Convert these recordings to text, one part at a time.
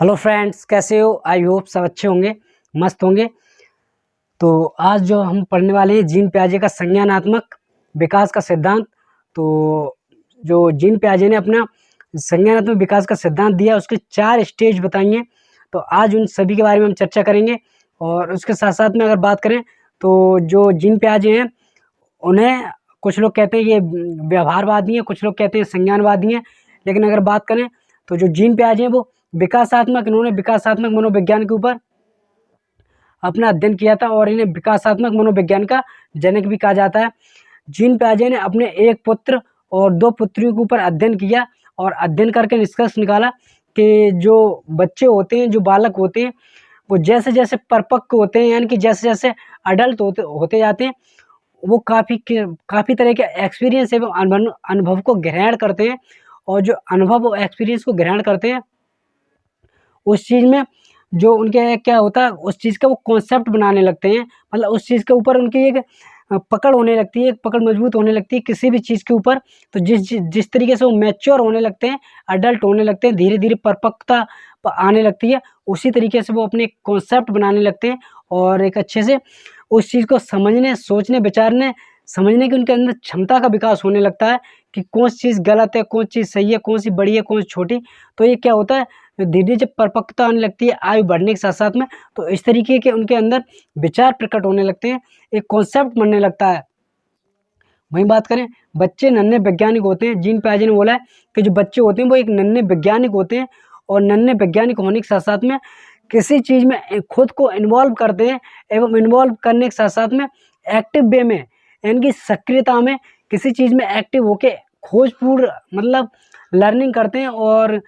Hello friends, कैसे हो? I hope सब अच्छे होंगे, मस्त होंगे। तो आज जो हम पढ़ने वाले हैं जीन पियाजे का संज्ञानात्मक विकास का सिद्धांत। तो जो जीन पियाजे ने अपना संज्ञानात्मक विकास का सिद्धांत दिया, उसके 4 स्टेज बताएंगे। तो आज उन सभी के बारे में हम चर्चा करेंगे। और उसके साथ साथ में अगर बात करें तो जो जीन पियाजे हैं उन्हें कुछ लोग कहते हैं ये व्यवहारवादी हैं, कुछ लोग कहते हैं संज्ञानवादी हैं। लेकिन अगर बात करें तो जो जीन पियाजे हैं वो इन्होंने विकासात्मक मनोविज्ञान के ऊपर अपना अध्ययन किया था और इन्हें विकासात्मक मनोविज्ञान का जनक भी कहा जाता है। जीन पियाजे ने अपने एक पुत्र और 2 पुत्रियों के ऊपर अध्ययन किया और अध्ययन करके निष्कर्ष निकाला कि जो बच्चे होते हैं, जो बालक होते हैं, वो जैसे जैसे परिपक्व होते हैं, यानी कि जैसे जैसे अडल्ट होते जाते हैं, वो काफ़ी तरह के एक्सपीरियंस एवं अनुभव को ग्रहण करते हैं। और जो अनुभव और एक्सपीरियंस को ग्रहण करते हैं, उस चीज़ में जो उनके क्या होता है, उस चीज़ का वो कॉन्सेप्ट बनाने लगते हैं। मतलब उस चीज़ के ऊपर उनकी एक पकड़ होने लगती है, एक पकड़ मजबूत होने लगती है किसी भी चीज़ के ऊपर। तो जिस तरीके से वो मैच्योर होने लगते हैं, अडल्ट होने लगते हैं, धीरे धीरे परिपक्वता आने लगती है, उसी तरीके से वो अपने कॉन्सेप्ट बनाने लगते हैं और एक अच्छे से उस चीज़ को समझने, सोचने, विचारने, समझने की उनके अंदर क्षमता का विकास होने लगता है कि कौन सी चीज़ गलत है, कौन सी चीज़ सही है, कौन सी बड़ी है, कौन सी छोटी। तो ये क्या होता है, धीरे धीरे जब परिपक्वता आने लगती है आयु बढ़ने के साथ साथ में, तो इस तरीके के उनके अंदर विचार प्रकट होने लगते हैं, एक कॉन्सेप्ट बनने लगता है। वहीं बात करें, बच्चे नन्हे वैज्ञानिक होते हैं। जीन पियाजे ने बोला है कि जो बच्चे होते हैं वो एक नन्हे वैज्ञानिक होते हैं और नन्हे वैज्ञानिक होने के साथ साथ में किसी चीज़ में खुद को इन्वॉल्व करते हैं एवं इन्वॉल्व करने के साथ साथ में एक्टिव वे में, यानी कि सक्रियता में किसी चीज़ में एक्टिव होके खोजपूर्ण मतलब लर्निंग करते हैं। और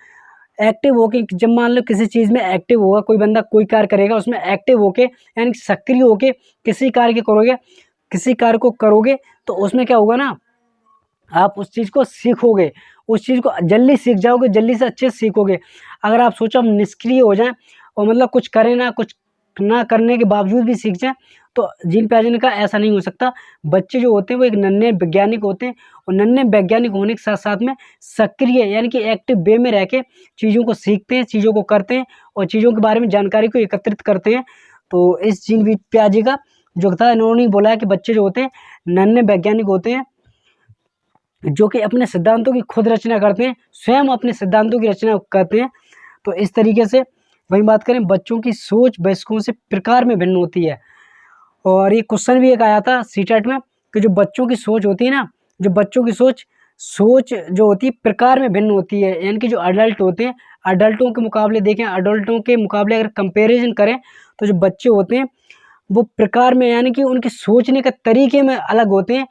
एक्टिव होके जब मान लो किसी चीज़ में एक्टिव होगा, कोई बंदा कोई कार्य करेगा, उसमें एक्टिव होके यानी सक्रिय होके किसी कार्य को करोगे तो उसमें क्या होगा ना, आप उस चीज़ को सीखोगे, उस चीज़ को जल्दी सीख जाओगे, जल्दी से अच्छे से सीखोगे। अगर आप सोचो हम निष्क्रिय हो जाएं और मतलब कुछ करें ना, कुछ ना करने के बावजूद भी सीख जाएं, तो जीन पियाजे ने कहा ऐसा नहीं हो सकता। बच्चे जो होते हैं वो एक नन्हे वैज्ञानिक होते हैं और नन्हे वैज्ञानिक होने के साथ साथ में सक्रिय यानी कि एक्टिव वे में रह के चीज़ों को सीखते हैं, चीज़ों को करते हैं और चीज़ों के बारे में जानकारी को एकत्रित करते हैं। तो इस जीन पियाजे का जो था, इन्होंने बोला है कि बच्चे जो होते हैं नन्हे वैज्ञानिक होते हैं जो कि अपने सिद्धांतों की खुद रचना करते हैं, स्वयं अपने सिद्धांतों की रचना करते हैं। तो इस तरीके से वहीं बात करें, बच्चों की सोच वयस्कों से प्रकार में भिन्न होती है। और ये क्वेश्चन भी एक आया था सीटेट में कि जो बच्चों की सोच होती है ना, जो बच्चों की सोच जो होती है प्रकार में भिन्न होती है, यानी कि जो अडल्ट होते हैं, अडल्टों के मुकाबले देखें, अडल्टों के मुकाबले अगर कंपैरिजन करें तो जो बच्चे होते हैं वो प्रकार में यानी कि उनके सोचने के तरीके में अलग होते हैं।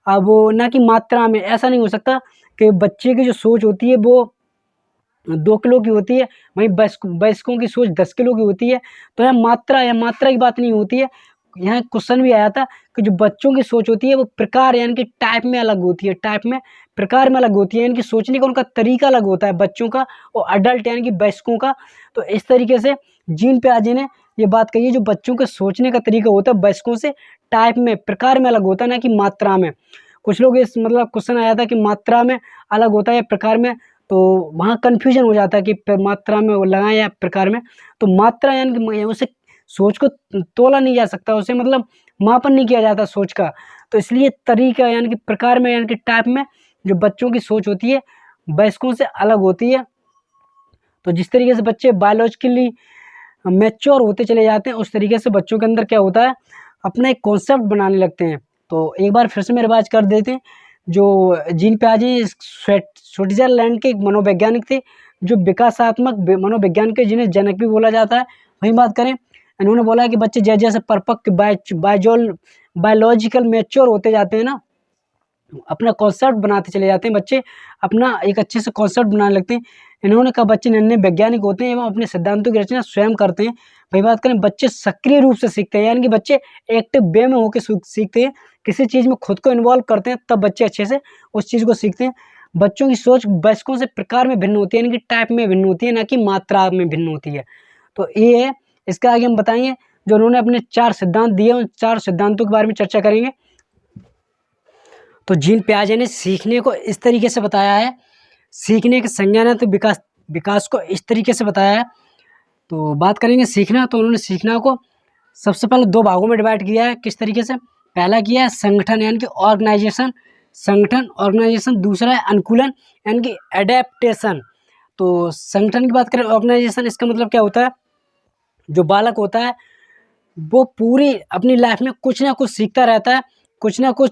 अब वो ना कि मात्रा में। ऐसा नहीं हो सकता कि बच्चे की जो सोच होती है वो 2 किलो की होती है, वहीं वयस्कों की सोच 10 किलो की होती है। तो यहाँ मात्रा की बात नहीं होती है। यहाँ क्वेश्चन भी आया था कि जो बच्चों की सोच होती है वो प्रकार यानी कि टाइप में अलग होती है, टाइप में प्रकार में अलग होती है, यानी कि सोचने का उनका तरीका अलग होता है बच्चों का और अडल्ट यानी कि वयस्कों का। तो इस तरीके से जीन पियाजे ने ये बात कही है, जो बच्चों के सोचने का तरीका होता है वयस्कों से टाइप में, प्रकार में अलग होता है, ना कि मात्रा में। कुछ लोग इस मतलब क्वेश्चन आया था कि मात्रा में अलग होता है या प्रकार में, तो वहाँ कन्फ्यूजन हो जाता है कि मात्रा में वो लगाएं या प्रकार में। तो मात्रा यानी कि उसे सोच को तोला नहीं जा सकता, उसे मतलब मापन नहीं किया जाता सोच का। तो इसलिए तरीका यानी कि प्रकार में यानी कि टाइप में जो बच्चों की सोच होती है वयस्कों से अलग होती है। तो जिस तरीके से बच्चे बायोलॉजिकली मैच्योर होते चले जाते हैं, उस तरीके से बच्चों के अंदर क्या होता है, अपना एक कॉन्सेप्ट बनाने लगते हैं। तो एक बार फिर से मैं रिवाइज कर देते हैं। जो जीन पियाजे स्विट्जरलैंड के एक मनोवैज्ञानिक थे, जो विकासात्मक मनोविज्ञान के जिन्हें जनक भी बोला जाता है। वहीं बात करें, इन्होंने बोला है कि बच्चे जैसे जैसे परिपक्व बायोलॉजिकल मैच्योर होते जाते हैं ना, अपना कॉन्सेप्ट बनाते चले जाते हैं, बच्चे अपना एक अच्छे से कॉन्सेप्ट बनाने लगते हैं। इन्होंने कहा बच्चे नन्हे वैज्ञानिक होते हैं एवं अपने सिद्धांतों की रचना स्वयं करते हैं। वही बात करें, बच्चे सक्रिय रूप से सीखते हैं, यानी कि बच्चे एक्टिव वे में होकर सीखते हैं, किसी चीज़ में खुद को इन्वॉल्व करते हैं, तब बच्चे अच्छे से उस चीज़ को सीखते हैं। बच्चों की सोच वयस्कों से प्रकार में भिन्न होती है, यानी कि टाइप में भिन्न होती है, ना कि मात्रा में भिन्न होती है। तो ये है, इसके आगे हम बताएंगे जो उन्होंने अपने 4 सिद्धांत दिए, उन 4 सिद्धांतों के बारे में चर्चा करेंगे। तो जीन पियाजे ने सीखने को इस तरीके से बताया है, सीखने के संज्ञानात्मक विकास को इस तरीके से बताया है तो बात करेंगे सीखना, तो उन्होंने सीखना को सबसे पहले 2 भागों में डिवाइड किया है। किस तरीके से? पहला किया है संगठन यानी कि ऑर्गेनाइजेशन, संगठन ऑर्गेनाइजेशन। दूसरा है अनुकूलन यानी कि एडेप्टेशन। तो संगठन की बात करें, ऑर्गेनाइजेशन, इसका मतलब क्या होता है? जो बालक होता है वो पूरी अपनी लाइफ में कुछ ना कुछ सीखता रहता है, कुछ ना कुछ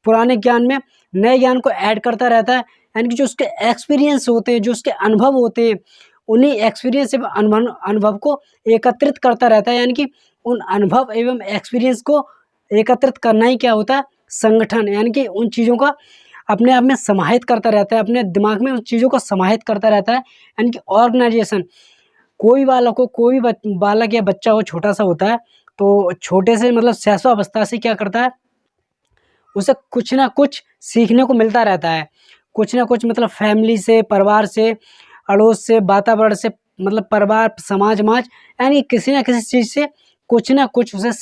पुराने ज्ञान में नए ज्ञान को ऐड करता रहता है। यानी कि जो उसके एक्सपीरियंस होते हैं, जो उसके अनुभव होते हैं, उन्हीं एक्सपीरियंस एवं अनुभव को एकत्रित करता रहता है। यानी कि उन अनुभव एवं एक्सपीरियंस को एकत्रित करना ही क्या होता है? संगठन। यानी कि उन चीज़ों का अपने आप में समाहित करता रहता है, अपने दिमाग में उन चीज़ों को समाहित करता रहता है। यानी कि ऑर्गेनाइजेशन, कोई बालक हो, कोई भी बालक या बच्चा हो, छोटा सा होता है, तो छोटे से मतलब शैशवावस्था से क्या करता है? उसे कुछ ना कुछ सीखने को मिलता रहता है, कुछ ना कुछ मतलब फैमिली से, परिवार से, अड़ोस से, वातावरण से, मतलब परिवार, समाज यानी किसी ना किसी चीज़ से कुछ ना कुछ उसे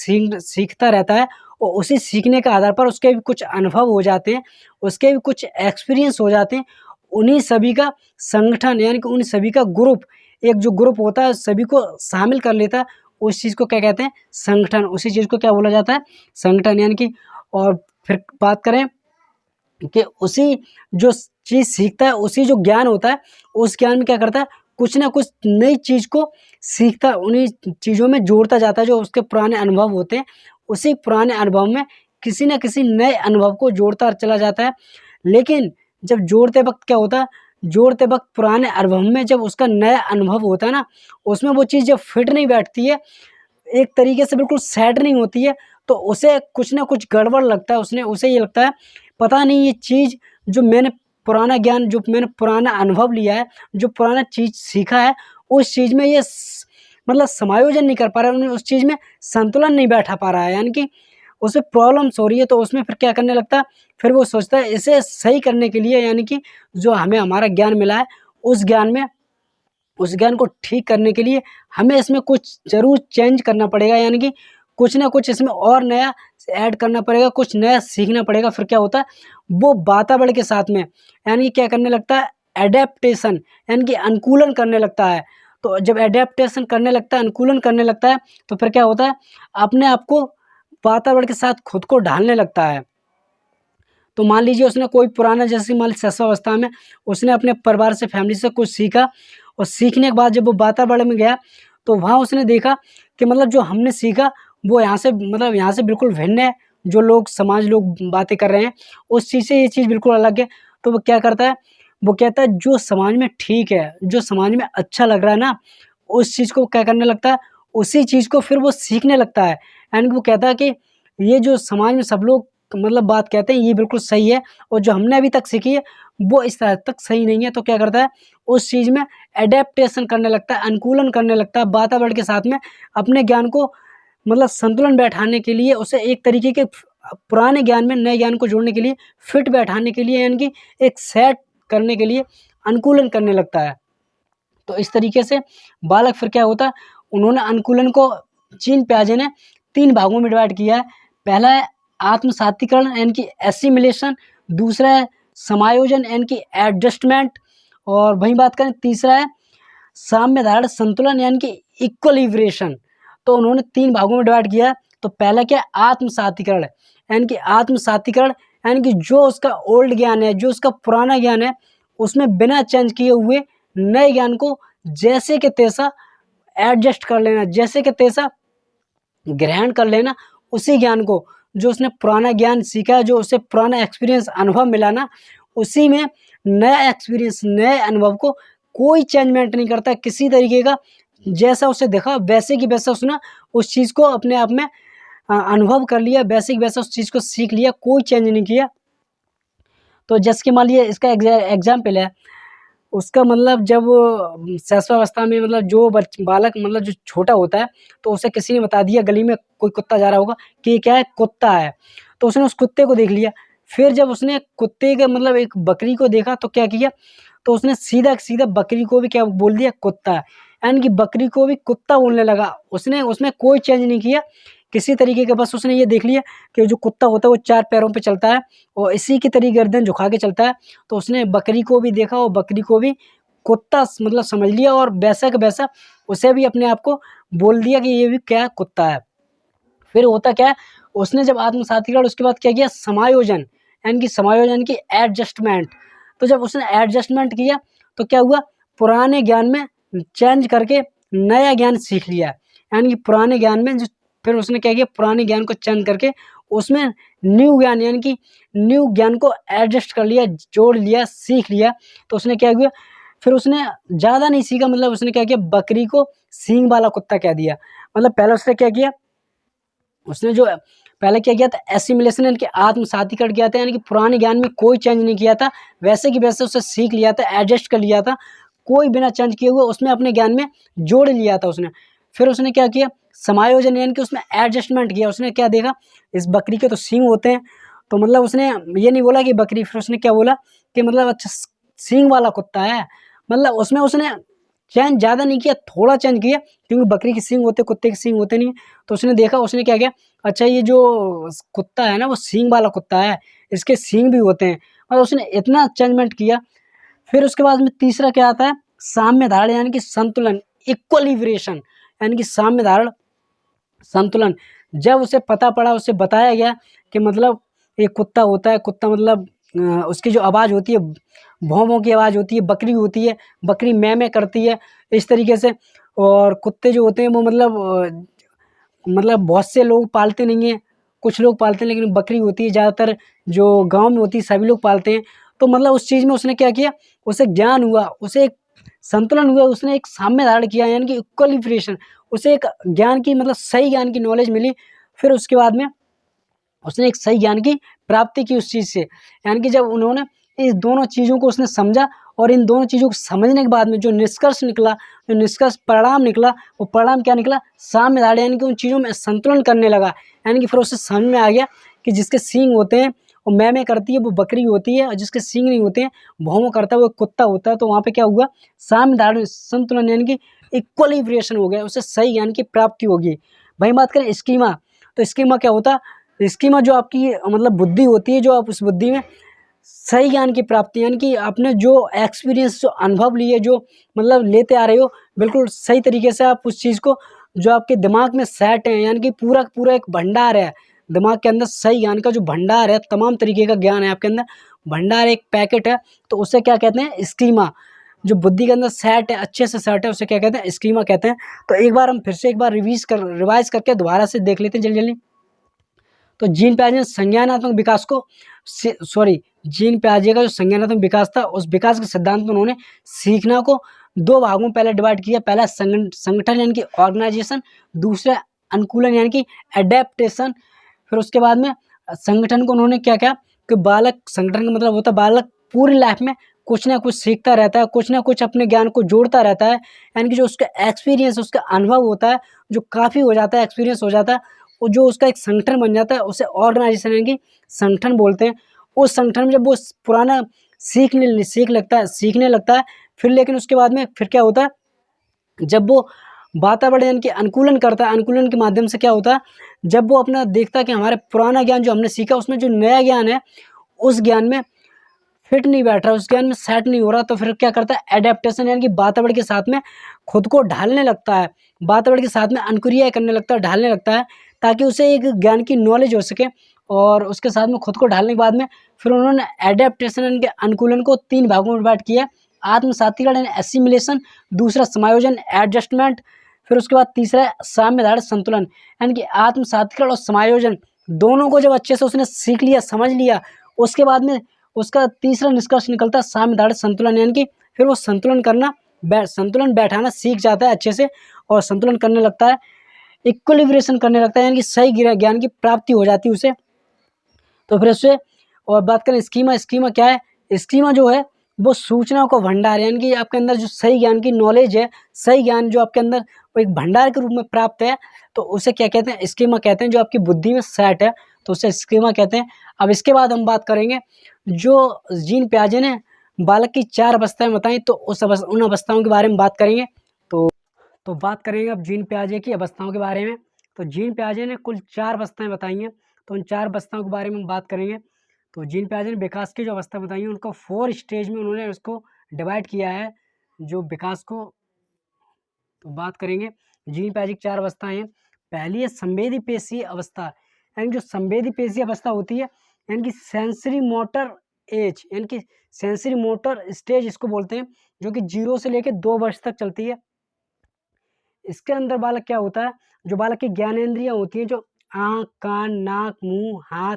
सीखता रहता है। और उसी सीखने के आधार पर उसके भी कुछ अनुभव हो जाते हैं, उसके भी कुछ एक्सपीरियंस हो जाते हैं। उन्हीं सभी का संगठन यानी कि उन सभी का ग्रुप, एक जो ग्रुप होता है सभी को शामिल कर लेता है, उस चीज़ को क्या कहते हैं? संगठन। उसी चीज़ को क्या बोला जाता है? संगठन। यानी कि और फिर बात करें कि उसी जो चीज़ सीखता है, उसी जो ज्ञान होता है, उस ज्ञान में क्या करता है? कुछ ना कुछ नई चीज़ को सीखता है, उन्हीं चीज़ों में जोड़ता जाता है जो उसके पुराने अनुभव होते हैं। उसी पुराने अनुभव में किसी न किसी नए अनुभव को जोड़ता चला जाता है। लेकिन जब जोड़ते वक़्त क्या होता है? जोड़ते वक़्त पुराने अनुभव में जब उसका नया अनुभव होता है ना, उसमें वो चीज़ जब फिट नहीं बैठती है, एक तरीके से बिल्कुल सेट नहीं होती है, तो उसे कुछ ना कुछ गड़बड़ लगता है। उसे ये लगता है, पता नहीं ये चीज़ जो मैंने पुराना ज्ञान, जो मैंने पुराना अनुभव लिया है, जो पुराना चीज़ सीखा है, उस चीज़ में ये मतलब समायोजन नहीं कर पा रहा है, उस चीज़ में संतुलन नहीं बैठा पा रहा है, यानी कि उसे प्रॉब्लम्स हो रही है। तो उसमें फिर क्या करने लगता है? फिर वो सोचता है इसे सही करने के लिए, यानी कि जो हमें हमारा ज्ञान मिला है, उस ज्ञान को ठीक करने के लिए हमें इसमें कुछ ज़रूर चेंज करना पड़ेगा, यानी कि कुछ ना कुछ इसमें और नया ऐड करना पड़ेगा, कुछ नया सीखना पड़ेगा। फिर क्या होता है? वो वातावरण के साथ में यानी कि क्या करने लगता है? एडेप्टेशन यानी कि अनुकूलन करने लगता है। तो जब एडेप्टेशन करने लगता है, अनुकूलन करने लगता है, तो फिर क्या होता है? अपने आप को वातावरण के साथ खुद को ढालने लगता है। तो मान लीजिए उसने कोई पुराना, जैसे मान लीजिए शैशवावस्था में उसने अपने परिवार से, फैमिली से कुछ सीखा, और सीखने के बाद जब वो वातावरण में गया, तो वहाँ उसने देखा कि मतलब जो हमने सीखा वो यहाँ से, मतलब यहाँ से बिल्कुल भिन्न है। जो लोग, समाज लोग बातें कर रहे हैं, उस चीज़ से ये चीज़ बिल्कुल अलग है। तो वो क्या करता है? वो कहता है जो समाज में ठीक है, जो समाज में अच्छा लग रहा है ना, उस चीज़ को क्या करने लगता है? उसी चीज़ को फिर वो सीखने लगता है। यानी कि वो कहता है कि ये जो समाज में सब लोग मतलब बात कहते हैं, ये बिल्कुल सही है, और जो हमने अभी तक सीखी है वो इस हद तक सही नहीं है। तो क्या करता है? उस चीज़ में एडेप्टेशन करने लगता है, अनुकूलन करने लगता है वातावरण के साथ में। अपने ज्ञान को मतलब संतुलन बैठाने के लिए, उसे एक तरीके के पुराने ज्ञान में नए ज्ञान को जोड़ने के लिए, फिट बैठाने के लिए, यानी कि एक सेट करने के लिए अनुकूलन करने लगता है। तो इस तरीके से बालक फिर क्या होता है? उन्होंने अनुकूलन को, जीन पियाजे ने 3 भागों में डिवाइड किया है। पहला है आत्मसातीकरण यानी कि एसिमिलेशन, दूसरा है समायोजन यानी कि एडजस्टमेंट, और वहीं बात करें तीसरा है साम्य धारण संतुलन यानी कि इक्विलिब्रेशन। तो उन्होंने 3 भागों में डिवाइड किया है। तो पहला क्या है? आत्मसातीकरण यानी कि आत्मसातीकरण यानी कि जो उसका ओल्ड ज्ञान है, जो उसका पुराना ज्ञान है, उसमें बिना चेंज किए हुए नए ज्ञान को जैसे के तैसा एडजस्ट कर लेना, जैसे के तैसा ग्रहण कर लेना। उसी ज्ञान को, जो उसने पुराना ज्ञान सीखा है, जो उसे पुराना एक्सपीरियंस, अनुभव मिला ना, उसी में नया एक्सपीरियंस, नए अनुभव को कोई चेंजमेंट नहीं करता किसी तरीके का। जैसा उसे देखा वैसे की वैसा उसने उस चीज़ को अपने आप में अनुभव कर लिया, वैसे की वैसा उस चीज़ को सीख लिया, कोई चेंज नहीं किया। तो जैसे कि मान लीजिए इसका एग्जाम्पल है, उसका मतलब जब शैशवावस्था में मतलब जो बालक मतलब जो छोटा होता है, तो उसे किसी ने बता दिया, गली में कोई कुत्ता जा रहा होगा कि ये क्या है? कुत्ता है। तो उसने उस कुत्ते को देख लिया। फिर जब उसने कुत्ते के मतलब एक बकरी को देखा, तो क्या किया? तो उसने सीधा सीधा बकरी को भी क्या बोल दिया? कुत्ता है। यानी कि बकरी को भी कुत्ता बोलने लगा। उसने उसमें कोई चेंज नहीं किया किसी तरीके का, बस उसने ये देख लिया कि जो कुत्ता होता है वो 4 पैरों पे चलता है और इसी की तरह गर्दन झुका के चलता है। तो उसने बकरी को भी देखा और बकरी को भी कुत्ता मतलब समझ लिया और वैसा का वैसा उसे भी अपने आप को बोल दिया कि ये भी क्या कुत्ता है। फिर होता क्या है, उसने जब आत्मसाती किया उसके बाद क्या किया, समायोजन, यानी कि समायोजन की एडजस्टमेंट। तो जब उसने एडजस्टमेंट किया तो क्या हुआ, पुराने ज्ञान में चेंज करके नया ज्ञान सीख लिया, यानी कि पुराने ज्ञान में जो, फिर उसने क्या किया, पुराने ज्ञान को चेंज करके उसमें न्यू ज्ञान, यानी कि न्यू ज्ञान को एडजस्ट कर लिया, जोड़ लिया, सीख लिया। तो उसने क्या किया, फिर उसने ज़्यादा नहीं सीखा, मतलब उसने क्या किया, बकरी को सींग वाला कुत्ता कह दिया। मतलब पहले उसने क्या किया, उसने जो पहले क्या किया था, एसिमिलेशन यानी कि आत्मसातीकरण किया था, यानी कि पुराने ज्ञान में कोई चेंज नहीं किया था, वैसे कि वैसे उसे सीख लिया था, एडजस्ट कर लिया था, कोई बिना चेंज किए हुए उसमें अपने ज्ञान में जोड़ लिया था उसने। फिर उसने क्या किया, समायोजन, यानी कि उसमें एडजस्टमेंट किया। उसने क्या देखा, इस बकरी के तो सींग होते हैं, तो मतलब उसने ये नहीं बोला कि बकरी, फिर उसने क्या बोला कि मतलब अच्छा सींग वाला कुत्ता है, मतलब उसमें उसने चेंज ज़्यादा नहीं किया, थोड़ा चेंज किया, क्योंकि बकरी के सींग होते, कुत्ते के सींग होते नहीं। तो उसने देखा, उसने क्या किया, अच्छा ये जो कुत्ता है ना वो सींग वाला कुत्ता है, इसके सींग भी होते हैं, मतलब उसने इतना चेंजमेंट किया। फिर उसके बाद में तीसरा क्या आता है, साम्य धारण, यानी कि संतुलन, इक्वलिब्रेशन, यानी कि साम्य धारण, संतुलन। जब उसे पता पड़ा, उसे बताया गया कि मतलब ये कुत्ता होता है, कुत्ता मतलब उसकी जो आवाज़ होती है, भौं भौं की आवाज़ होती है, बकरी होती है, बकरी मैं करती है, इस तरीके से। और कुत्ते जो होते हैं वो मतलब बहुत से लोग पालते नहीं हैं, कुछ लोग पालते हैं, लेकिन बकरी होती है ज़्यादातर जो गाँव में होती है, सभी लोग पालते हैं। तो मतलब उस चीज़ में उसने क्या किया, उसे ज्ञान हुआ, उसे एक संतुलन हुआ, उसने एक साम्य धारण किया, यानी कि इक्वलिब्रेशन, उसे एक ज्ञान की मतलब सही ज्ञान की नॉलेज मिली। फिर उसके बाद में उसने एक सही ज्ञान की प्राप्ति की उस चीज़ से, यानी कि जब उन्होंने इस दोनों चीज़ों को उसने समझा, और इन दोनों चीज़ों को समझने के बाद में जो निष्कर्ष निकला, जो निष्कर्ष परिणाम निकला, वो परिणाम क्या निकला, साम्य धारण, यानी कि उन चीज़ों में संतुलन करने लगा। यानी कि फिर उसे समझ में आ गया कि जिसके सींग होते हैं वो मैं करती है, वो बकरी होती है, और जिसके सींग नहीं होते हैं, भौं करता है, वो कुत्ता होता है। तो वहाँ पे क्या हुआ, साम्य धारण, संतुलन, यानी कि इक्वलिब्रेशन हो गया, उसे सही ज्ञान की प्राप्ति होगी। वहीं बात करें स्कीमा, तो स्कीमा क्या होता है, स्कीमा जो आपकी मतलब बुद्धि होती है, जो आप उस बुद्धि में सही ज्ञान की प्राप्ति, यानी कि आपने जो एक्सपीरियंस, जो अनुभव लिए, जो मतलब लेते आ रहे हो, बिल्कुल सही तरीके से आप उस चीज़ को, जो आपके दिमाग में सेट है, यानी कि पूरा पूरा एक भंडार है दिमाग के अंदर, सही ज्ञान का जो भंडार है, तमाम तरीके का ज्ञान है आपके अंदर, भंडार एक पैकेट है। तो उसे क्या कहते हैं, स्कीमा। जो बुद्धि के अंदर सेट है, अच्छे से सेट है, उसे क्या कहते हैं, स्कीमा कहते हैं। तो एक बार हम फिर से एक बार रिवाइज करके दोबारा से देख लेते हैं जल्दी जल्दी। तो जीन पियाजे ने संज्ञानात्मक विकास को जीन पियाजे का जो संज्ञानात्मक विकास था, उस विकास के सिद्धांत में उन्होंने सीखना को दो भागों में पहले डिवाइड किया। पहला संगठन यानी कि ऑर्गेनाइजेशन, दूसरा अनुकूलन यानी कि एडेप्टेशन। फिर उसके बाद में संगठन को उन्होंने क्या किया कि बालक, संगठन का मतलब होता है बालक पूरी लाइफ में कुछ ना कुछ सीखता रहता है, कुछ ना कुछ अपने ज्ञान को जोड़ता रहता है, यानी कि जो उसका एक्सपीरियंस, उसका अनुभव होता है, जो काफ़ी हो जाता है, एक्सपीरियंस हो जाता है, वो जो उसका एक संगठन बन जाता है, उसे ऑर्गेनाइजेशन यानी कि संगठन बोलते हैं। उस संगठन में जब वो पुराना सीखने लगता है, फिर लेकिन उसके बाद में फिर क्या होता है, जब वो वातावरण यानी कि अनुकूलन करता है, अनुकूलन के माध्यम से क्या होता है, जब वो अपना देखता है कि हमारे पुराना ज्ञान जो हमने सीखा, उसमें जो नया ज्ञान है, उस ज्ञान में फिट नहीं बैठ रहा, उस ज्ञान में सेट नहीं हो रहा, तो फिर क्या करता है, एडेप्टेशन, यानी कि वातावरण के साथ में खुद को ढालने लगता है, वातावरण के साथ में अनुक्रिया करने लगता है, ढालने लगता है, ताकि उसे एक ज्ञान की नॉलेज हो सके। और उसके साथ में खुद को ढालने के बाद में फिर उन्होंने एडेप्टेशन यानी कि अनुकूलन को 3 भागों में डिवाइड किया। आत्मसातीकरण यानी एसिमिलेशन, दूसरा समायोजन एडजस्टमेंट, फिर उसके बाद तीसरा है साम्य धारण संतुलन, यानी कि आत्मसातीकरण और समायोजन दोनों को जब अच्छे से उसने सीख लिया, समझ लिया, उसके बाद में उसका तीसरा निष्कर्ष निकलता है साम्य धारण संतुलन, यानी कि फिर वो संतुलन बैठाना सीख जाता है अच्छे से, और संतुलन करने लगता है, इक्विलिब्रेशन करने लगता है, यानी कि सही ज्ञान की प्राप्ति हो जाती है उसे। तो फिर उससे और बात करें स्कीमा क्या है, स्कीमा जो है वो सूचनाओं का भंडार है, यानी कि आपके अंदर जो सही ज्ञान की नॉलेज है, सही ज्ञान जो आपके अंदर वो एक भंडार के रूप में प्राप्त है, तो उसे क्या कहते हैं, स्कीमा कहते हैं, जो आपकी बुद्धि में सेट है, तो उसे स्कीमा कहते हैं। अब इसके बाद हम बात करेंगे, जो जीन पियाजे ने बालक की 4 अवस्थाएं बताई, तो उन अवस्थाओं के बारे में बात करेंगे। तो बात करेंगे अब जीन पियाजे की अवस्थाओं के बारे में। तो जीन पियाजे ने कुल 4 अवस्थाएं बताई हैं, तो उन 4 अवस्थाओं के बारे में हम बात करेंगे। तो जीन पियाजे ने विकास की जो अवस्था बताई है, उनको 4 स्टेज में उन्होंने उसको डिवाइड किया है। जो विकास को तो बात करेंगे। जीन पैजिक 4 अवस्थाएं हैं। पहली है संवेदी पेशीय अवस्था, यानी जो संवेदी पेशीय अवस्था होती है, यानी कि सेंसरी मोटर एज, यानी कि सेंसरी मोटर स्टेज इसको बोलते हैं, जो कि 0 से लेकर 2 वर्ष तक चलती है। इसके अंदर बालक क्या होता है, जो बालक की ज्ञानेंद्रियां होती हैं, जो आँख, कान, नाक, मुंह, हाथ,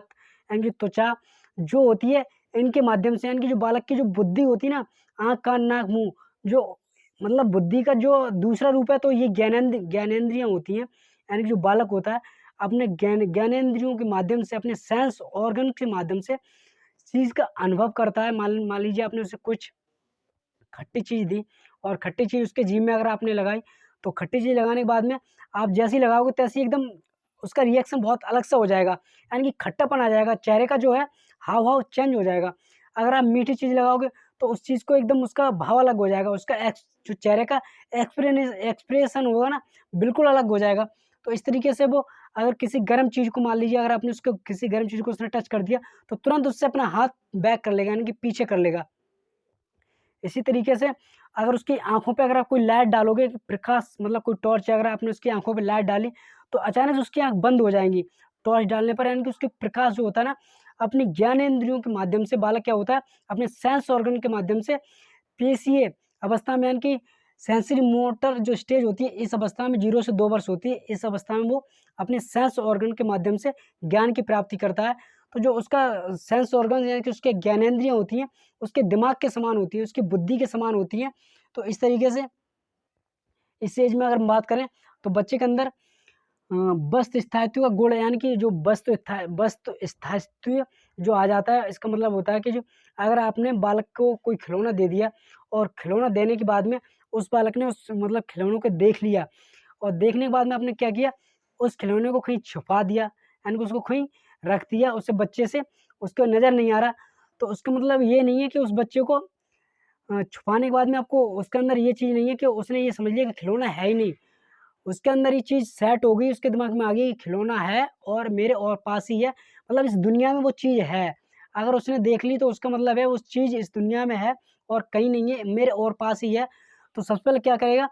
यानी कि त्वचा जो होती है, इनके माध्यम से, यानी कि जो बालक की जो बुद्धि होती है ना, आँख, कान, नाक, मुंह, जो मतलब बुद्धि का जो दूसरा रूप है, तो ये ज्ञानेंद्रियां होती हैं। यानी कि जो बालक होता है अपने ज्ञानेंद्रियों के माध्यम से, अपने सेंस ऑर्गन के माध्यम से चीज़ का अनुभव करता है। मान लीजिए आपने उसे कुछ खट्टी चीज़ दी और खट्टी चीज़ उसके जीभ में अगर आपने लगाई, तो खट्टी चीज़ लगाने के बाद में आप जैसे ही लगाओगे तैसे ही एकदम उसका रिएक्शन बहुत अलग सा हो जाएगा, यानी कि खट्टापन आ जाएगा, चेहरे का जो है हाव-भाव चेंज हो जाएगा। अगर आप मीठी चीज़ लगाओगे तो उस चीज़ को एकदम उसका भाव अलग हो जाएगा, उसका जो चेहरे का एक्सप्रेशन होगा ना, बिल्कुल अलग हो जाएगा। तो इस तरीके से वो अगर किसी गर्म चीज़ को, मान लीजिए अगर आपने उसको किसी गर्म चीज़ को उसने टच कर दिया, तो तुरंत उससे अपना हाथ बैक कर लेगा, यानी कि पीछे कर लेगा। इसी तरीके से अगर उसकी आँखों पे अगर आप कोई लाइट डालोगे, प्रकाश मतलब कोई टॉर्च, अगर आपने उसकी आँखों पे लाइट डाली, तो अचानक से उसकी आँख बंद हो जाएँगी टॉर्च डालने पर, यानी कि उसके प्रकाश जो होता है ना, अपनी ज्ञानेंद्रियों के माध्यम से बालक क्या होता है, अपने सेंस ऑर्गन के माध्यम से पेशीय अवस्था में, यानी कि सेंसरी मोटर जो स्टेज होती है, इस अवस्था में 0 से 2 वर्ष होती है। इस अवस्था में वो अपने सेंस ऑर्गन के माध्यम से ज्ञान की प्राप्ति करता है। तो जो उसका सेंस ऑर्गन, यानी कि उसके ज्ञानेंद्रियाँ होती हैं, उसके दिमाग के समान होती है, उसकी बुद्धि के समान होती हैं। तो इस तरीके से इस एज में अगर हम बात करें, तो बच्चे के अंदर वस्तु स्थायित्व का गुण, यानी कि जो वस्तु स्थायित्व जो आ जाता है, इसका मतलब होता है कि जो अगर आपने बालक को कोई खिलौना दे दिया और खिलौना देने के बाद में उस बालक ने उस मतलब खिलौनों को देख लिया, और देखने के बाद में आपने क्या किया, उस खिलौने को कहीं छुपा दिया, यानी कि उसको कहीं रख दिया, उसे बच्चे से उसको नज़र नहीं आ रहा, तो उसका मतलब ये नहीं है कि उस बच्चे को छुपाने के बाद में आपको उसके अंदर ये चीज़ नहीं है कि उसने ये समझ लिया कि खिलौना है ही नहीं। उसके अंदर ये चीज़ सेट हो गई, उसके दिमाग में आ गई कि खिलौना है और मेरे और पास ही है, मतलब इस दुनिया में वो चीज़ है। अगर उसने देख ली तो उसका मतलब है उस चीज़ इस दुनिया में है और कहीं नहीं है, मेरे और पास ही है। तो सबसे पहले क्या करेगा,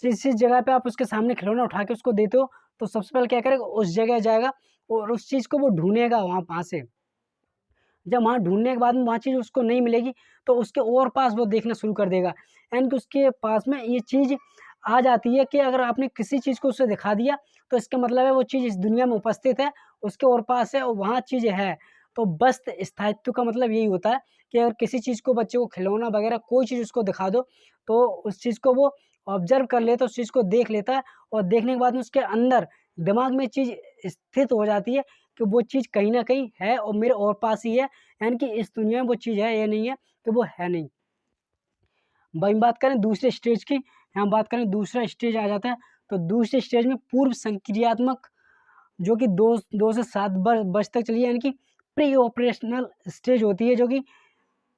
जिस जगह पे आप उसके सामने खिलौना उठा के उसको देते हो, तो सबसे पहले क्या करेगा, उस जगह जाएगा और उस चीज़ को वो ढूँढेगा वहाँ से। जब वहाँ ढूँढने के बाद में वहाँ चीज़ उसको नहीं मिलेगी, तो उसके और पास वो देखना शुरू कर देगा। यानी कि उसके पास में ये चीज़ आ जाती है कि अगर आपने किसी चीज़ को उसे दिखा दिया, तो इसका मतलब है वो चीज़ इस दुनिया में उपस्थित है, उसके और पास है और वहाँ चीज़ है। तो वस्तु स्थायित्व का मतलब यही होता है कि अगर किसी चीज़ को, बच्चे को खिलौना वगैरह कोई चीज़ उसको दिखा दो, तो उस चीज़ को वो ऑब्ज़र्व कर लेता है, उस चीज़ को देख लेता है और देखने के बाद में उसके अंदर दिमाग में चीज़ स्थित हो जाती है कि वो चीज़ कहीं न कहीं है और मेरे और पास ही है, यानी कि इस दुनिया में वो चीज़ है या नहीं है, तो वो है नहीं। वहीं बात करें दूसरे स्टेज की, यहाँ बात करें दूसरा स्टेज आ जाता है, तो दूसरे स्टेज में पूर्व संक्रियात्मक, जो कि 2 से 7 वर्ष तक चली है, यानी कि प्री ऑपरेशनल स्टेज होती है, जो कि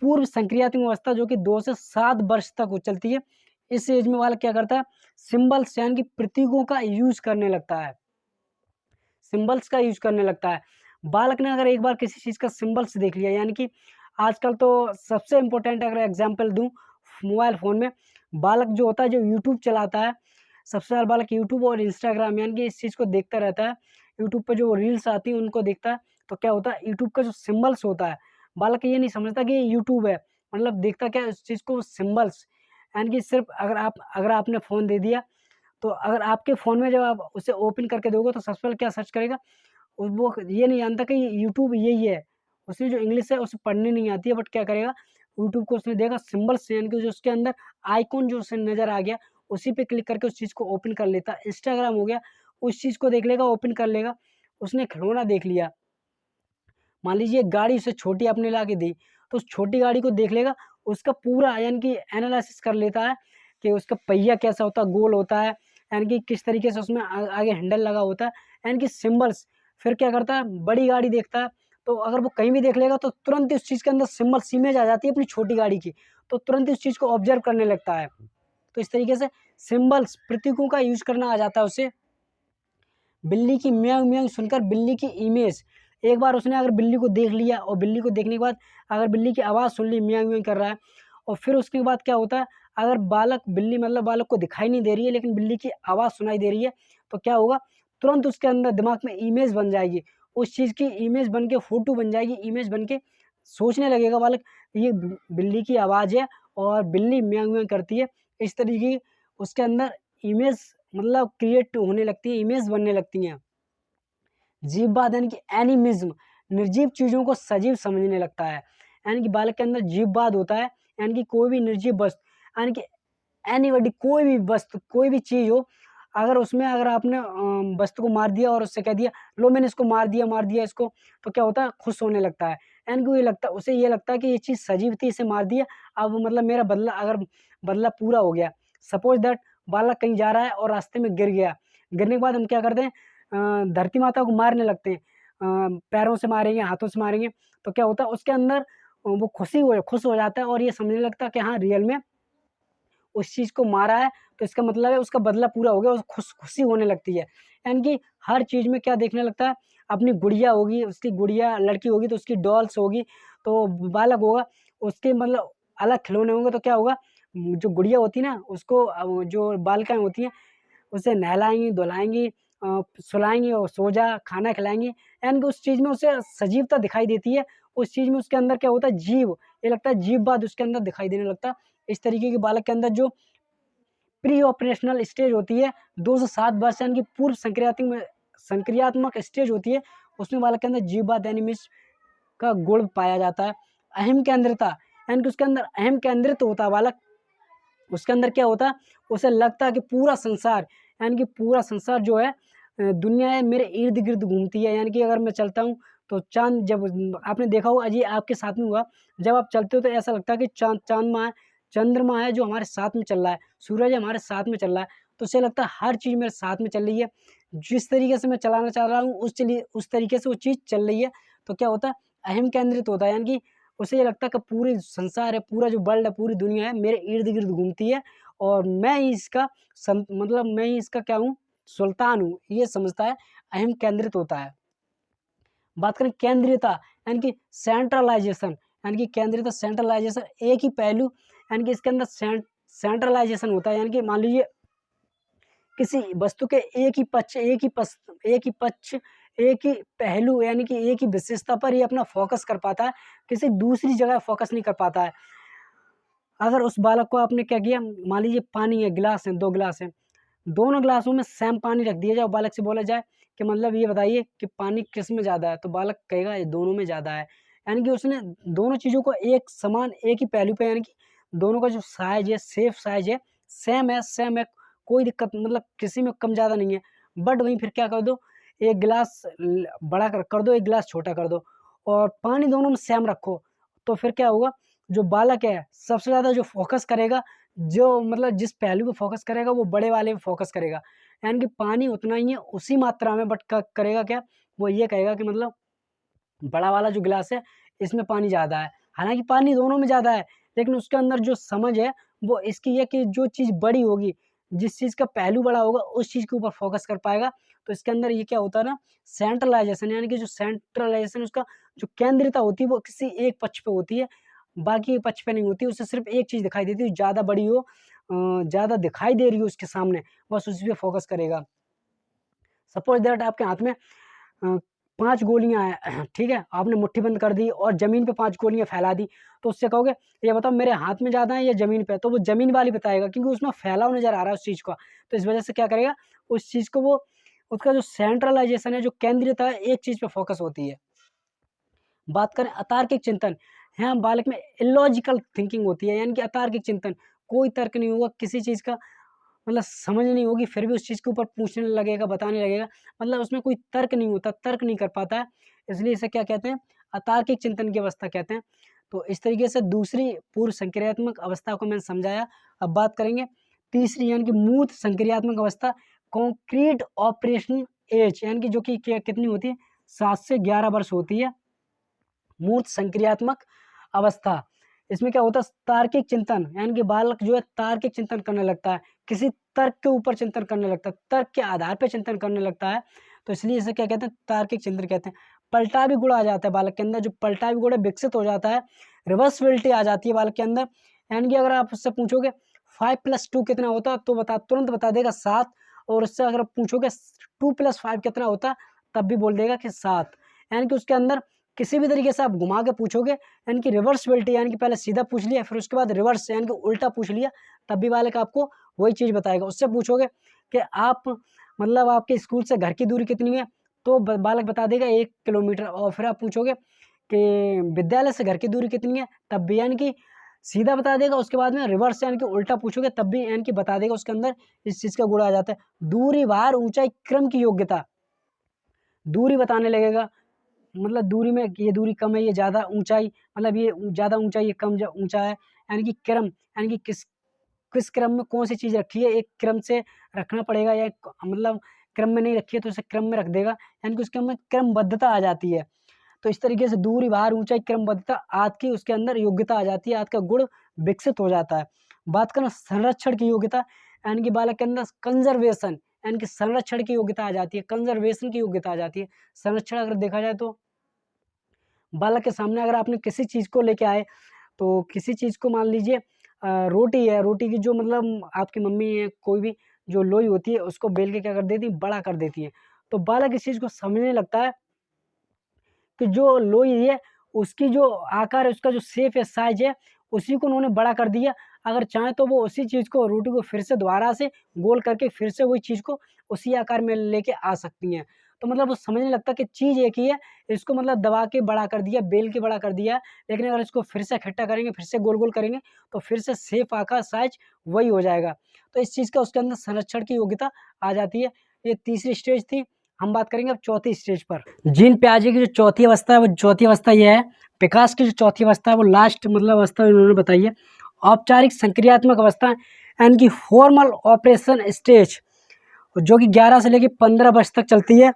पूर्व संक्रियात्मक अवस्था, जो कि 2 से 7 वर्ष तक वो चलती है। इस एज में बालक क्या करता है, सिंबल्स यानी कि प्रतीकों का यूज़ करने लगता है। सिंबल्स का यूज़ करने लगता है। बालक ने अगर एक बार किसी चीज़ का सिंबल्स देख लिया, यानी कि आजकल तो सबसे इम्पोर्टेंट अगर एग्ज़ाम्पल दूँ, मोबाइल फ़ोन में बालक जो होता है, जो यूट्यूब चलाता है, सबसे ज़्यादा बालक यूट्यूब और इंस्टाग्राम, यानी कि इस चीज़ को देखता रहता है। यूट्यूब पे जो रील्स आती हैं उनको देखता है, तो क्या होता है, यूट्यूब का जो सिंबल्स होता है, बालक ये नहीं समझता कि ये यूट्यूब है, मतलब देखता क्या है उस चीज़ को, सिंबल्स, यानी कि सिर्फ़ अगर आपने फ़ोन दे दिया, तो अगर आपके फ़ोन में जब आप उसे ओपन करके दोगे, तो सबसे पहले क्या सर्च करेगा, वो ये नहीं जानता कि यूट्यूब यही है। उसे जो इंग्लिश है उसे पढ़नी नहीं आती है, बट क्या करेगा, यूट्यूब को उसने देखा सिंबल्स, यानी कि जो उसके अंदर आइकॉन जो उसे नज़र आ गया, उसी पे क्लिक करके उस चीज़ को ओपन कर लेता है। इंस्टाग्राम हो गया, उस चीज़ को देख लेगा, ओपन कर लेगा। उसने खिलौना देख लिया, मान लीजिए गाड़ी उसे छोटी आपने ला के दी, तो उस छोटी गाड़ी को देख लेगा, उसका पूरा यानी कि एनालिसिस कर लेता है कि उसका पहिया कैसा होता है, गोल होता है, यानी कि किस तरीके से उसमें आगे हैंडल लगा होता है, यानी कि सिंबल्स। फिर क्या करता है, बड़ी गाड़ी देखता है, तो अगर वो कहीं भी देख लेगा, तो तुरंत ही उस चीज़ के अंदर सिंबल्स इमेज आ जाती है अपनी छोटी गाड़ी की, तो तुरंत ही उस चीज़ को ऑब्जर्व करने लगता है। तो इस तरीके से सिंबल्स, प्रतीकों का यूज़ करना आ जाता है उसे। बिल्ली की म्याऊं म्याऊं सुनकर बिल्ली की इमेज, एक बार उसने अगर बिल्ली को देख लिया और बिल्ली को देखने के बाद अगर बिल्ली की आवाज़ सुन ली, म्याऊं म्याऊं कर रहा है, और फिर उसके बाद क्या होता है, अगर बिल्ली मतलब बालक को दिखाई नहीं दे रही है लेकिन बिल्ली की आवाज़ सुनाई दे रही है, तो क्या होगा, तुरंत उसके अंदर दिमाग में इमेज बन जाएगी, उस चीज़ की इमेज बन के फ़ोटो बन जाएगी, इमेज बन के सोचने लगेगा बालक, ये बिल्ली की आवाज़ है और बिल्ली म्याऊं म्याऊं करती है। इस तरीके की उसके अंदर इमेज मतलब क्रिएट होने लगती है, इमेज बनने लगती हैं। जीववाद यानी कि एनिमिज्म, निर्जीव चीज़ों को सजीव समझने लगता है, यानी कि बालक के अंदर जीववाद होता है, यानी कि कोई भी निर्जीव वस्तु, यानी कि एनीबॉडी, कोई भी वस्तु, कोई भी चीज़ हो, अगर आपने वस्तु को मार दिया और उससे कह दिया, लो मैंने इसको मार दिया इसको, तो क्या होता है, खुश होने लगता है। यानी कि उसे ये लगता है कि ये चीज़ सजीव थी, इसे मार दिया, अब मतलब मेरा बदला पूरा हो गया। सपोज़ दैट बालक कहीं जा रहा है और रास्ते में गिर गया, गिरने के बाद हम क्या करते हैं, धरती माता को मारने लगते हैं, पैरों से मारेंगे, हाथों से मारेंगे, तो क्या होता है उसके अंदर वो खुश हो जाता है और ये समझने लगता है कि हाँ, रियल में उस चीज़ को मारा है, तो इसका मतलब है उसका बदला पूरा हो गया और खुशी होने लगती है। यानी कि हर चीज़ में क्या देखने लगता है, अपनी गुड़िया होगी, उसकी गुड़िया लड़की होगी तो उसकी डॉल्स होगी, तो बालक होगा, उसके मतलब अलग खिलौने होंगे, तो क्या होगा, जो गुड़िया होती है ना, उसको जो बालिकाएँ होती हैं, उसे नहलाएँगी, धुलाएँगी, सुलाएँगी और सो जा, खाना खिलाएँगी, यानी कि उस चीज़ में उसे सजीवता दिखाई देती है, उस चीज़ में उसके अंदर क्या होता है, ये लगता है जीववाद उसके अंदर दिखाई देने लगता है। इस तरीके के बालक के अंदर जो प्री ऑपरेशनल स्टेज होती है, 2 से 7 वर्ष यानी कि पूर्व संक्रियात्मक स्टेज होती है, उसमें बालक के अंदर जीववाद एनिमिस्ट का गुण पाया जाता है। अहम केंद्रिता, यानी कि उसके अंदर अहम केंद्रित होता है बालक, उसके अंदर क्या होता है, उसे लगता है कि पूरा संसार, यानी कि पूरा संसार जो है, दुनिया है मेरे इर्द-गिर्द घूमती है, यानी कि अगर मैं चलता हूँ तो चाँद, जब आपने देखा होगा, ये आपके साथ में हुआ, जब आप चलते हो तो ऐसा लगता है कि चंद्रमा है जो हमारे साथ में चल रहा है, सूरज हमारे साथ में चल रहा है, तो उसे लगता है हर चीज़ मेरे साथ में चल रही है, जिस तरीके से मैं चलाना चाह रहा हूँ उस तरीके से वो चीज़ चल रही है, तो क्या होता है, अहम केंद्रित होता है, यानी कि उसे ये लगता है कि पूरी संसार है, पूरा जो वर्ल्ड है, पूरी दुनिया है, मेरे इर्द-गिर्द घूमती है और मैं ही इसका क्या हूँ, सुल्तान हूँ, ये समझता है, अहम केंद्रित होता है। बात करें केंद्रीयता, यानी कि सेंट्रलाइजेशन, यानी कि केंद्रीयता, सेंट्रलाइजेशन, एक ही पहलू, यानी कि इसके अंदर सेंट्रलाइजेशन होता है, यानी कि मान लीजिए किसी वस्तु के एक ही पहलू, यानी कि एक ही विशेषता पर ही अपना फोकस कर पाता है, किसी दूसरी जगह फोकस नहीं कर पाता है। अगर उस बालक को आपने क्या किया, मान लीजिए पानी है, गिलास है, 2 गिलास हैं, दोनों ग्लासों में सेम पानी रख दिया जाए, बालक से बोला जाए कि मतलब ये बताइए कि पानी किस में ज़्यादा है, तो बालक कहेगा ये दोनों में ज़्यादा है। यानी कि उसने दोनों चीज़ों को एक समान, एक ही पहलू पे, यानी कि दोनों का जो साइज़ है, शेप साइज़ है, सेम है, कोई दिक्कत मतलब किसी में कम ज़्यादा नहीं है। बट वहीं फिर क्या कर दो, एक गिलास बड़ा कर दो, एक गिलास छोटा कर दो और पानी दोनों में सेम रखो, तो फिर क्या होगा, जो बालक है सबसे ज़्यादा जो फ़ोकस करेगा, जो मतलब जिस पहलू पे फ़ोकस करेगा वो बड़े वाले पे फ़ोकस करेगा। यानी कि पानी उतना ही है, उसी मात्रा में, बट क करेगा क्या? वो ये कहेगा कि मतलब बड़ा वाला जो गिलास है इसमें पानी ज़्यादा है। हालाँकि पानी दोनों में ज़्यादा है, लेकिन उसके अंदर जो समझ है वो इसकी है कि जो चीज़ बड़ी होगी, जिस चीज़ का पहलू बड़ा होगा उस चीज़ के ऊपर फ़ोकस कर पाएगा। तो इसके अंदर ये क्या होता है ना, सेंट्रलाइज़ेशन, यानी कि जो सेंट्रलाइज़ेशन, उसका जो केंद्रिता होती है वो किसी एक पक्ष पे होती है, बाकी पक्ष पे नहीं होती। उसे सिर्फ़ एक चीज़ दिखाई देती है, ज़्यादा बड़ी हो, ज़्यादा दिखाई दे रही हो उसके सामने, बस उसी पे फ़ोकस करेगा। सपोज़ दैट आपके हाथ में 5 गोलियाँ हैं, ठीक है? आपने मुट्ठी बंद कर दी और ज़मीन पे 5 गोलियाँ फैला दी, तो उससे कहोगे, ये बताओ मेरे हाथ में ज़्यादा है या ज़मीन पे है? तो वो ज़मीन वाली बताएगा, क्योंकि उसमें फैलाव नज़र आ रहा है उस चीज़ का। तो इस वजह से क्या करेगा, उस चीज़ को वो, उसका जो सेंट्रलाइज़ेशन है, जो केंद्रीयता है, एक चीज़ पे फ़ोकस होती है। बात करें अतार्किक चिंतन, यहाँ बालक में इलॉजिकल थिंकिंग होती है, यानी कि अतार्किक चिंतन, कोई तर्क नहीं होगा किसी चीज़ का, मतलब समझ नहीं होगी फिर भी उस चीज़ के ऊपर पूछने लगेगा, बताने लगेगा, मतलब उसमें कोई तर्क नहीं होता, तर्क नहीं कर पाता है, इसलिए इसे क्या कहते हैं, अतार्किक चिंतन की अवस्था कहते हैं। तो इस तरीके से दूसरी पूर्व संक्रियात्मक अवस्था को मैंने समझाया। अब बात करेंगे तीसरी, यानी कि मूर्त संक्रियात्मक अवस्था, कॉन्क्रीट ऑपरेशन एज, यानी कि जो कि कितनी होती है, 7 से 11 वर्ष होती है मूर्त संक्रियात्मक अवस्था। इसमें क्या होता है, तार्किक चिंतन, यानी कि बालक जो है तार्किक चिंतन करने लगता है, किसी तर्क के ऊपर चिंतन करने लगता है, तर्क के आधार पर चिंतन करने लगता है, तो इसलिए इसे क्या कहते हैं, तार्किक चिंतन कहते हैं। पलटावी गुण आ जाता है बालक के अंदर, जो पलटावी गुण है विकसित हो जाता है, रिवर्सिबिलिटी आ जाती है बालक के अंदर, यानी कि अगर आप उससे पूछोगे 5 + 2 कितना होता, तो तुरंत बता देगा 7। और उससे अगर पूछोगे 2 + 5 कितना होता, तब भी बोल देगा कि 7। यानी कि उसके अंदर किसी भी तरीके से आप घुमा के पूछोगे, यानी कि रिवर्सिबिलिटी, यानी कि पहले सीधा पूछ लिया, फिर उसके बाद रिवर्स यानी कि उल्टा पूछ लिया, तब भी बालक आपको वही चीज़ बताएगा। उससे पूछोगे कि आप मतलब आपके स्कूल से घर की दूरी कितनी है, तो बालक बता देगा 1 किलोमीटर। और फिर आप पूछोगे कि विद्यालय से घर की दूरी कितनी है, तब भी यानी कि सीधा बता देगा। उसके बाद में रिवर्स यानी कि उल्टा पूछोगे, तब भी यानी कि बता देगा। उसके अंदर इस चीज़ का गुण आ जाता है। दूरी, भार, ऊंचाई, क्रम की योग्यता, दूरी बताने लगेगा, मतलब दूरी में ये दूरी कम है, ये ज़्यादा ऊंचाई, मतलब ये ज़्यादा ऊंचाई, ये कम ऊंचा है। यानी कि क्रम, यानी कि किस किस क्रम में कौन सी चीज़ रखी है, एक क्रम से रखना पड़ेगा, या मतलब क्रम में नहीं रखी है तो उसे क्रम में रख देगा, यानी कि उसके अंदर क्रमबद्धता आ जाती है। तो इस तरीके से दूरी, भार, ऊंचाई, क्रमबद्धता आदि की उसके अंदर योग्यता आ जाती है, आदि का गुण विकसित हो जाता है। बात करें संरक्षण की योग्यता, यानी कि बालक के अंदर कंजर्वेशन, यानी कि संरक्षण की योग्यता आ जाती है, कंजर्वेशन की योग्यता आ जाती है। संरक्षण अगर देखा जाए तो बालक के सामने अगर आपने किसी चीज़ को लेके आए, तो किसी चीज़ को मान लीजिए रोटी है, रोटी की जो मतलब आपकी मम्मी है, कोई भी जो लोई होती है, उसको बेल के क्या कर देती है, बड़ा कर देती है। तो बालक इस चीज़ को समझने लगता है कि जो लोई है, उसकी जो आकार है, उसका जो शेप है, साइज़ है, उसी को उन्होंने बड़ा कर दिया। अगर चाहें तो वो उसी चीज़ को, रोटी को फिर से दोबारा से गोल करके फिर से वही चीज़ को उसी आकार में लेके आ सकती हैं। तो मतलब वो समझने लगता है कि चीज़ एक ही है, इसको मतलब दबा के बड़ा कर दिया, बेल के बड़ा कर दिया, लेकिन अगर इसको फिर से इकट्ठा करेंगे, फिर से गोल-गोल करेंगे, तो फिर से शेप, आकार, साइज़ वही हो जाएगा। तो इस चीज़ का उसके अंदर संरक्षण की योग्यता आ जाती है। ये तीसरी स्टेज थी। हम बात करेंगे अब चौथी स्टेज पर। जीन पियाजे की जो चौथी अवस्था है, वो चौथी अवस्था ये है। विकास की जो चौथी अवस्था है, वो लास्ट मतलब अवस्था इन्होंने बताई है। औपचारिक संक्रियात्मक अवस्था, यानी कि फॉर्मल ऑपरेशन स्टेज, जो कि 11 से लेकर 15 वर्ष तक चलती है।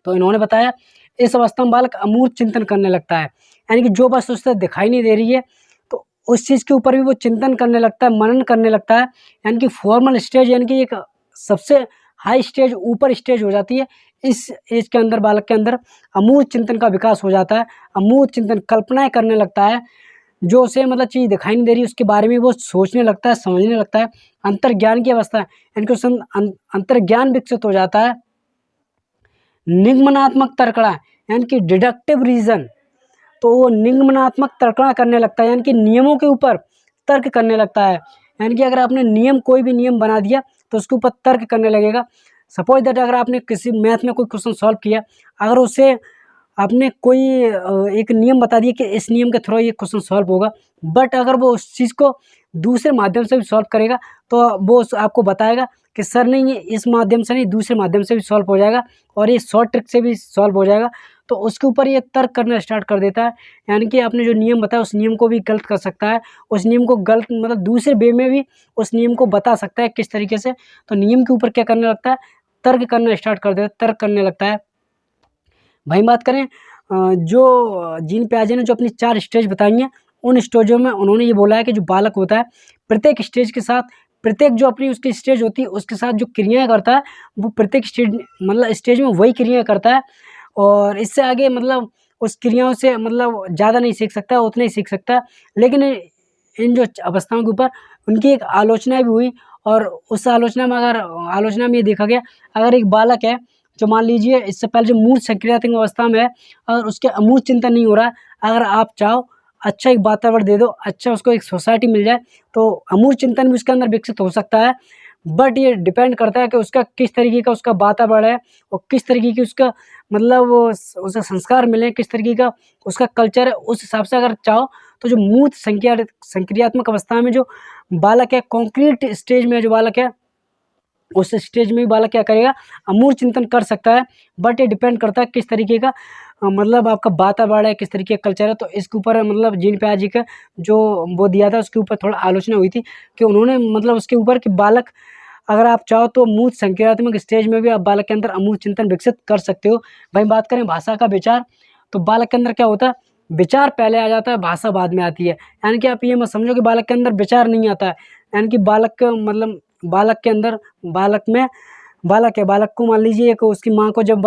तो इन्होंने बताया इस अवस्था में बालक अमूर्त चिंतन करने लगता है, यानी कि जो वस्तु उससे दिखाई नहीं दे रही है, तो उस चीज़ के ऊपर भी वो चिंतन करने लगता है, मनन करने लगता है। यानी कि फॉर्मल स्टेज, यानी कि एक सबसे हाई स्टेज, ऊपर स्टेज हो जाती है। इस एज के अंदर बालक के अंदर अमूर्त चिंतन का विकास हो जाता है। अमूर्त चिंतन, कल्पनाएं करने लगता है, जो उसे मतलब चीज़ दिखाई नहीं दे रही, उसके बारे में वो सोचने लगता है, समझने लगता है। अंतर्ज्ञान की अवस्था है, यानी कि उसमें अंतर्ज्ञान विकसित हो जाता है। निगमनात्मक तर्कणा, यानी कि डिडक्टिव रीजन, तो वो निगमनात्मक तर्कणा करने लगता है, यानी कि नियमों के ऊपर तर्क करने लगता है। यानी कि अगर आपने नियम, कोई भी नियम बना दिया, तो उसके ऊपर तर्क करने लगेगा। सपोज दैट अगर आपने किसी मैथ में कोई क्वेश्चन सॉल्व किया, अगर उसे आपने कोई एक नियम बता दिया कि इस नियम के थ्रू ये क्वेश्चन सॉल्व होगा, बट अगर वो उस चीज़ को दूसरे माध्यम से भी सॉल्व करेगा, तो वो आपको बताएगा कि सर नहीं, ये इस माध्यम से नहीं, दूसरे माध्यम से भी सॉल्व हो जाएगा, और ये शॉर्ट ट्रिक से भी सॉल्व हो जाएगा। तो उसके ऊपर ये तर्क करना स्टार्ट कर देता है। यानी कि आपने जो नियम बताया, उस नियम को भी गलत कर सकता है, उस नियम को गलत मतलब दूसरे वे में भी उस नियम को बता सकता है किस तरीके से। तो नियम के ऊपर क्या करने लगता है, तर्क करना स्टार्ट कर देता है, तर्क करने लगता है। वहीं बात करें जो जीन पियाजे ने जो अपनी 4 स्टेज बताई हैं, उन स्टेजों में उन्होंने ये बोला है कि जो बालक होता है, प्रत्येक स्टेज के साथ, प्रत्येक जो अपनी उसकी स्टेज होती है, उसके साथ जो क्रियाएँ करता है, वो प्रत्येक स्टेज मतलब स्टेज में वही क्रियाएँ करता है, और इससे आगे मतलब उस क्रियाओं से मतलब ज़्यादा नहीं सीख सकता, उतना ही सीख सकता है। लेकिन इन जो अवस्थाओं के ऊपर उनकी एक आलोचना भी हुई, और उस आलोचना में ये देखा गया, अगर एक बालक है जो मान लीजिए इससे पहले जो मूर्त सक्रियात्मक अवस्था में है, और उसके अमूर्त चिंतन नहीं हो रहा है, अगर आप चाहो अच्छा एक वातावरण दे दो, अच्छा उसको एक सोसाइटी मिल जाए, तो अमूर्त चिंतन भी उसके अंदर विकसित हो सकता है। बट ये डिपेंड करता है कि उसका किस तरीके का उसका वातावरण है, और किस तरीके की उसका मतलब वो उसे संस्कार मिले, किस तरीके का उसका कल्चर है। उस हिसाब से अगर चाहो तो जो मूर्त संक्रियात्मक अवस्था में जो बालक है, कॉन्क्रीट स्टेज में जो बालक है, उस स्टेज में भी बालक क्या करेगा, अमूर्त चिंतन कर सकता है। बट ये डिपेंड करता है किस तरीके का मतलब आपका वातावरण है, किस तरीके का कल्चर है। तो इसके ऊपर मतलब जीन पियाजे का जो वो दिया था, उसके ऊपर थोड़ा आलोचना हुई थी कि उन्होंने मतलब उसके ऊपर कि बालक अगर आप चाहो तो मूर्त संक्रियात्मक स्टेज में भी आप बालक के अंदर अमूर्त चिंतन विकसित कर सकते हो। वहीं बात करें भाषा का विचार, तो बालक के अंदर क्या होता है, विचार पहले आ जाता है, भाषा बाद में आती है। यानी कि आप ये मत समझो कि बालक के अंदर विचार नहीं आता है, यानी कि बालक के अंदर बालक में बालक है, बालक को मान लीजिए कि उसकी माँ को जब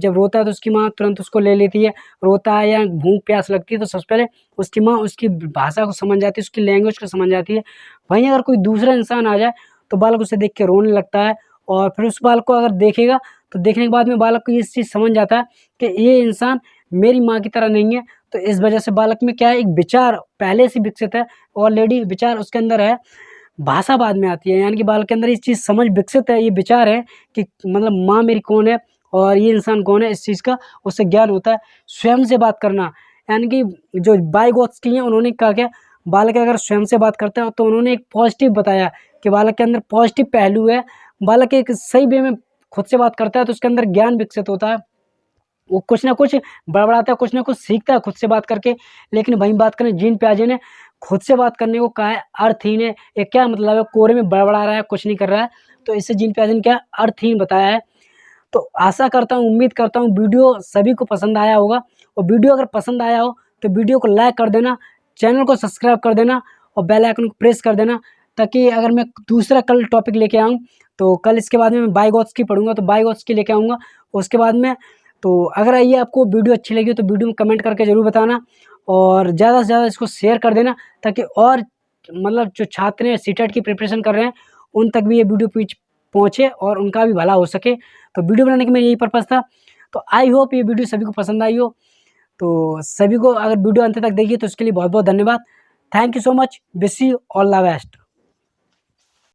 रोता है तो उसकी माँ तुरंत उसको ले लेती है, रोता है या भूख प्यास लगती है तो सबसे पहले उसकी माँ उसकी भाषा को समझ जाती है, उसकी लैंग्वेज को समझ जाती है। वहीं अगर कोई दूसरा इंसान आ जाए तो बालक उसे देख के रोने लगता है, और फिर उस बालक को अगर देखेगा तो देखने के बाद में बालक को ये चीज़ समझ जाता है कि ये इंसान मेरी माँ की तरह नहीं है। तो इस वजह से बालक में क्या है, एक विचार पहले से विकसित है, ऑलरेडी विचार उसके अंदर है, भाषा बाद में आती है। यानी कि बालक के अंदर ये चीज़ समझ विकसित है, ये विचार है कि मतलब माँ मेरी कौन है और ये इंसान कौन है, इस चीज़ का उससे ज्ञान होता है। स्वयं से बात करना, यानी कि जो वाइगोत्स्की हैं उन्होंने कहा क्या, बालक अगर स्वयं से बात करता है तो उन्होंने एक पॉजिटिव बताया कि बालक के अंदर पॉजिटिव पहलू है। बालक एक सही वे में खुद से बात करता है तो उसके अंदर ज्ञान विकसित होता है, वो कुछ ना कुछ बड़बड़ाता है, कुछ ना कुछ सीखता है खुद से बात करके। लेकिन वहीं बात करें जीन पियाजे ने खुद से बात करने को कहा है अर्थहीन है। ये क्या मतलब है, कोरे में बड़बड़ा रहा है, कुछ नहीं कर रहा है, तो इससे जीन पियाजे ने क्या अर्थहीन बताया है। तो आशा करता हूँ, उम्मीद करता हूँ वीडियो सभी को पसंद आया होगा, और वीडियो अगर पसंद आया हो तो वीडियो को लाइक कर देना, चैनल को सब्सक्राइब कर देना और बेल आइकन को प्रेस कर देना, ताकि अगर मैं दूसरा कल टॉपिक लेके आऊँ तो कल इसके बाद में मैं वाइगोत्स्की पढ़ूंगा तो वाइगोत्स्की लेके आऊँगा उसके बाद में। तो अगर ये आपको वीडियो अच्छी लगी तो वीडियो में कमेंट करके ज़रूर बताना, और ज़्यादा से ज़्यादा इसको शेयर कर देना, ताकि और मतलब जो छात्र हैं सीटेट की प्रिपरेशन कर रहे हैं उन तक भी ये वीडियो पहुँचे और उनका भी भला हो सके। तो वीडियो बनाने का मेरा यही पर्पज़ था। तो आई होप ये वीडियो सभी को पसंद आई हो। तो सभी को अगर वीडियो अंत तक देखिए तो उसके लिए बहुत बहुत धन्यवाद। Thank you so much. Wish you all the best.